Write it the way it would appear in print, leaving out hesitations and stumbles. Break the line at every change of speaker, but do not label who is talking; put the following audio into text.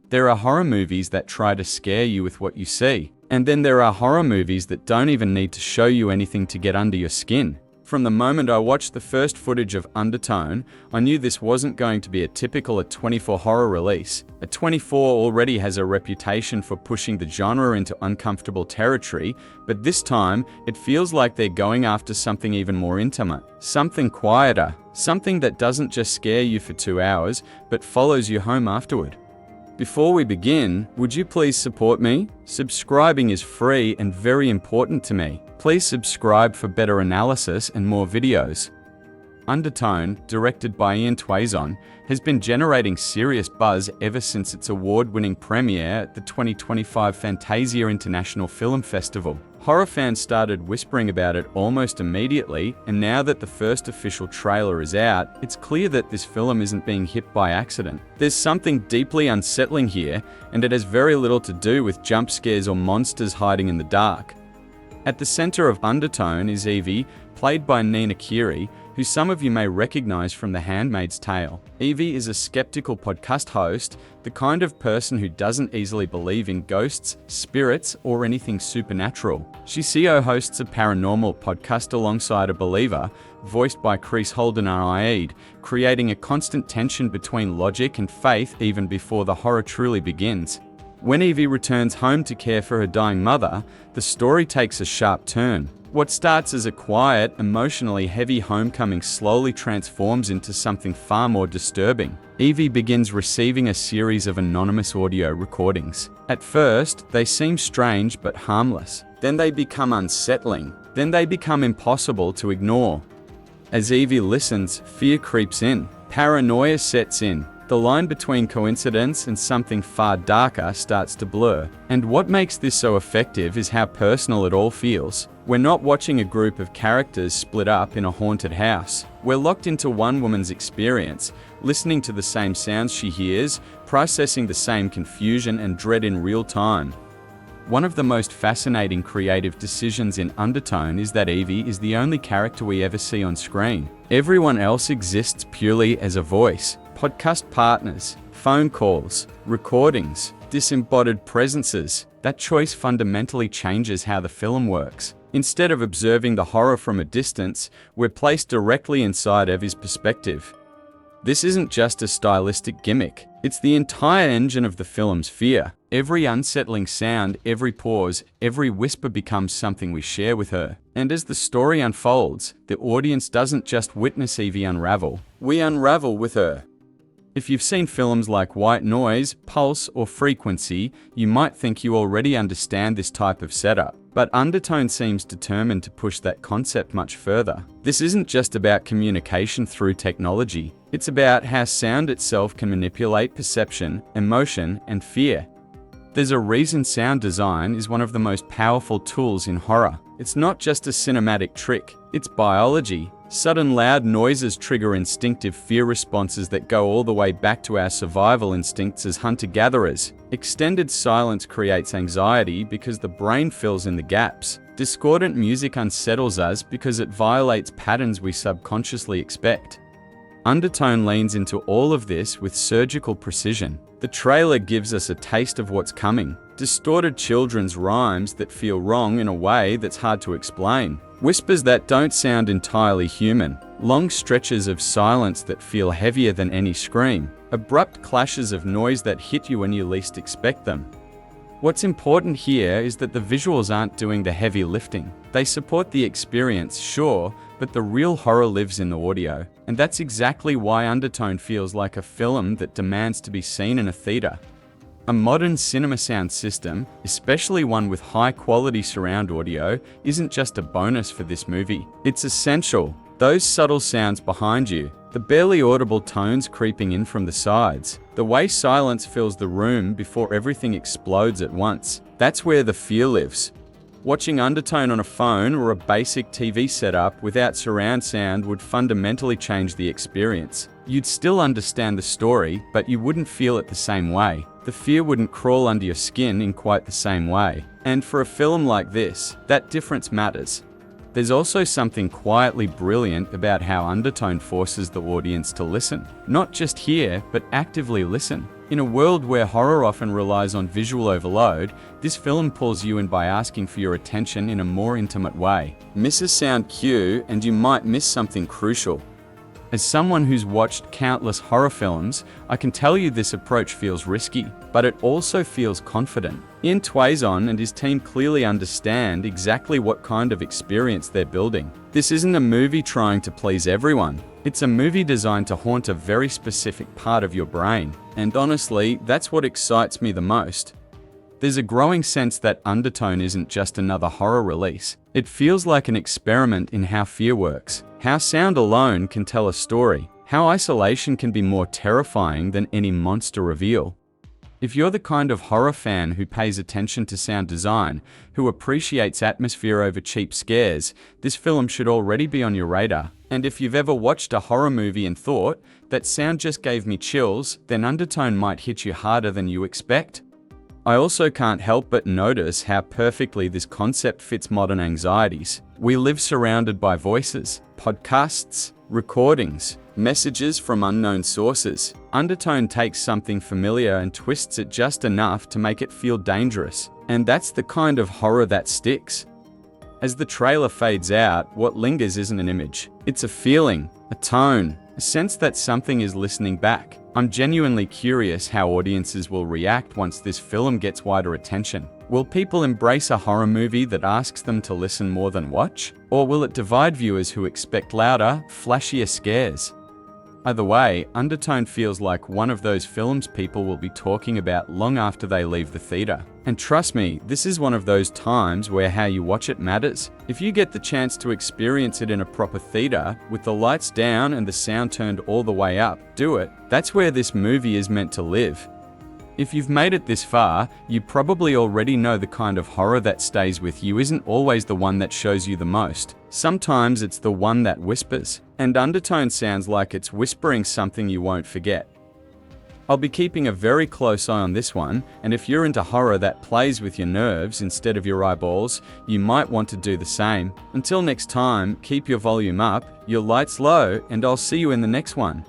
There are horror movies that try to scare you with what you see. And then there are horror movies that don't even need to show you anything to get under your skin. From the moment I watched the first footage of Undertone, I knew this wasn't going to be a typical A24 horror release. A24 already has a reputation for pushing the genre into uncomfortable territory, but this time, it feels like they're going after something even more intimate. Something quieter. Something that doesn't just scare you for 2 hours, but follows you home afterward. Before we begin, would you please support me? Subscribing is free and very important to me. Please subscribe for better analysis and more videos. Undertone, directed by A24, has been generating serious buzz ever since its award-winning premiere at the 2025 Fantasia International Film Festival. Horror fans started whispering about it almost immediately, and now that the first official trailer is out, it's clear that this film isn't being hit by accident. There's something deeply unsettling here, and it has very little to do with jump scares or monsters hiding in the dark. At the center of Undertone is Evie, played by Nina Kiri, who some of you may recognize from The Handmaid's Tale. Evie is a skeptical podcast host, the kind of person who doesn't easily believe in ghosts, spirits, or anything supernatural. She co-hosts a paranormal podcast alongside a believer, voiced by Chris Holden-Aide, creating a constant tension between logic and faith even before the horror truly begins. When Evie returns home to care for her dying mother, the story takes a sharp turn. What starts as a quiet, emotionally heavy homecoming slowly transforms into something far more disturbing. Evie begins receiving a series of anonymous audio recordings. At first, they seem strange but harmless. Then they become unsettling. Then they become impossible to ignore. As Evie listens, fear creeps in. Paranoia sets in. The line between coincidence and something far darker starts to blur. And what makes this so effective is how personal it all feels. We're not watching a group of characters split up in a haunted house. We're locked into one woman's experience, listening to the same sounds she hears, processing the same confusion and dread in real time. One of the most fascinating creative decisions in Undertone is that Evie is the only character we ever see on screen. Everyone else exists purely as a voice. Podcast partners, phone calls, recordings, disembodied presences. That choice fundamentally changes how the film works. Instead of observing the horror from a distance, we're placed directly inside Evie's perspective. This isn't just a stylistic gimmick, it's the entire engine of the film's fear. Every unsettling sound, every pause, every whisper becomes something we share with her. And as the story unfolds, the audience doesn't just witness Evie unravel, we unravel with her. If you've seen films like White Noise, Pulse, or Frequency, you might think you already understand this type of setup. But Undertone seems determined to push that concept much further. This isn't just about communication through technology. It's about how sound itself can manipulate perception, emotion, and fear. There's a reason sound design is one of the most powerful tools in horror. It's not just a cinematic trick, it's biology. Sudden loud noises trigger instinctive fear responses that go all the way back to our survival instincts as hunter-gatherers. Extended silence creates anxiety because the brain fills in the gaps. Discordant music unsettles us because it violates patterns we subconsciously expect. Undertone leans into all of this with surgical precision. The trailer gives us a taste of what's coming. Distorted children's rhymes that feel wrong in a way that's hard to explain. Whispers that don't sound entirely human. Long stretches of silence that feel heavier than any scream. Abrupt clashes of noise that hit you when you least expect them. What's important here is that the visuals aren't doing the heavy lifting. They support the experience, sure, but the real horror lives in the audio. And that's exactly why Undertone feels like a film that demands to be seen in a theater. A modern cinema sound system, especially one with high-quality surround audio, isn't just a bonus for this movie. It's essential. Those subtle sounds behind you, the barely audible tones creeping in from the sides, the way silence fills the room before everything explodes at once. That's where the fear lives. Watching Undertone on a phone or a basic TV setup without surround sound would fundamentally change the experience. You'd still understand the story, but you wouldn't feel it the same way. The fear wouldn't crawl under your skin in quite the same way. And for a film like this, that difference matters. There's also something quietly brilliant about how Undertone forces the audience to listen. Not just hear, but actively listen. In a world where horror often relies on visual overload, this film pulls you in by asking for your attention in a more intimate way. Miss a sound cue and you might miss something crucial. As someone who's watched countless horror films, I can tell you this approach feels risky, but it also feels confident. Ian Twazon and his team clearly understand exactly what kind of experience they're building. This isn't a movie trying to please everyone. It's a movie designed to haunt a very specific part of your brain. And honestly, that's what excites me the most. There's a growing sense that Undertone isn't just another horror release. It feels like an experiment in how fear works, how sound alone can tell a story, how isolation can be more terrifying than any monster reveal. If you're the kind of horror fan who pays attention to sound design, who appreciates atmosphere over cheap scares, this film should already be on your radar. And if you've ever watched a horror movie and thought, that sound just gave me chills, then Undertone might hit you harder than you expect. I also can't help but notice how perfectly this concept fits modern anxieties. We live surrounded by voices, podcasts, recordings, messages from unknown sources. Undertone takes something familiar and twists it just enough to make it feel dangerous. And that's the kind of horror that sticks. As the trailer fades out, what lingers isn't an image. It's a feeling, a tone, a sense that something is listening back. I'm genuinely curious how audiences will react once this film gets wider attention. Will people embrace a horror movie that asks them to listen more than watch? Or will it divide viewers who expect louder, flashier scares? Either way, Undertone feels like one of those films people will be talking about long after they leave the theater. And trust me, this is one of those times where how you watch it matters. If you get the chance to experience it in a proper theater, with the lights down and the sound turned all the way up, do it. That's where this movie is meant to live. If you've made it this far, you probably already know the kind of horror that stays with you isn't always the one that shows you the most. Sometimes it's the one that whispers. And Undertone sounds like it's whispering something you won't forget. I'll be keeping a very close eye on this one, and if you're into horror that plays with your nerves instead of your eyeballs, you might want to do the same. Until next time, keep your volume up, your lights low, and I'll see you in the next one.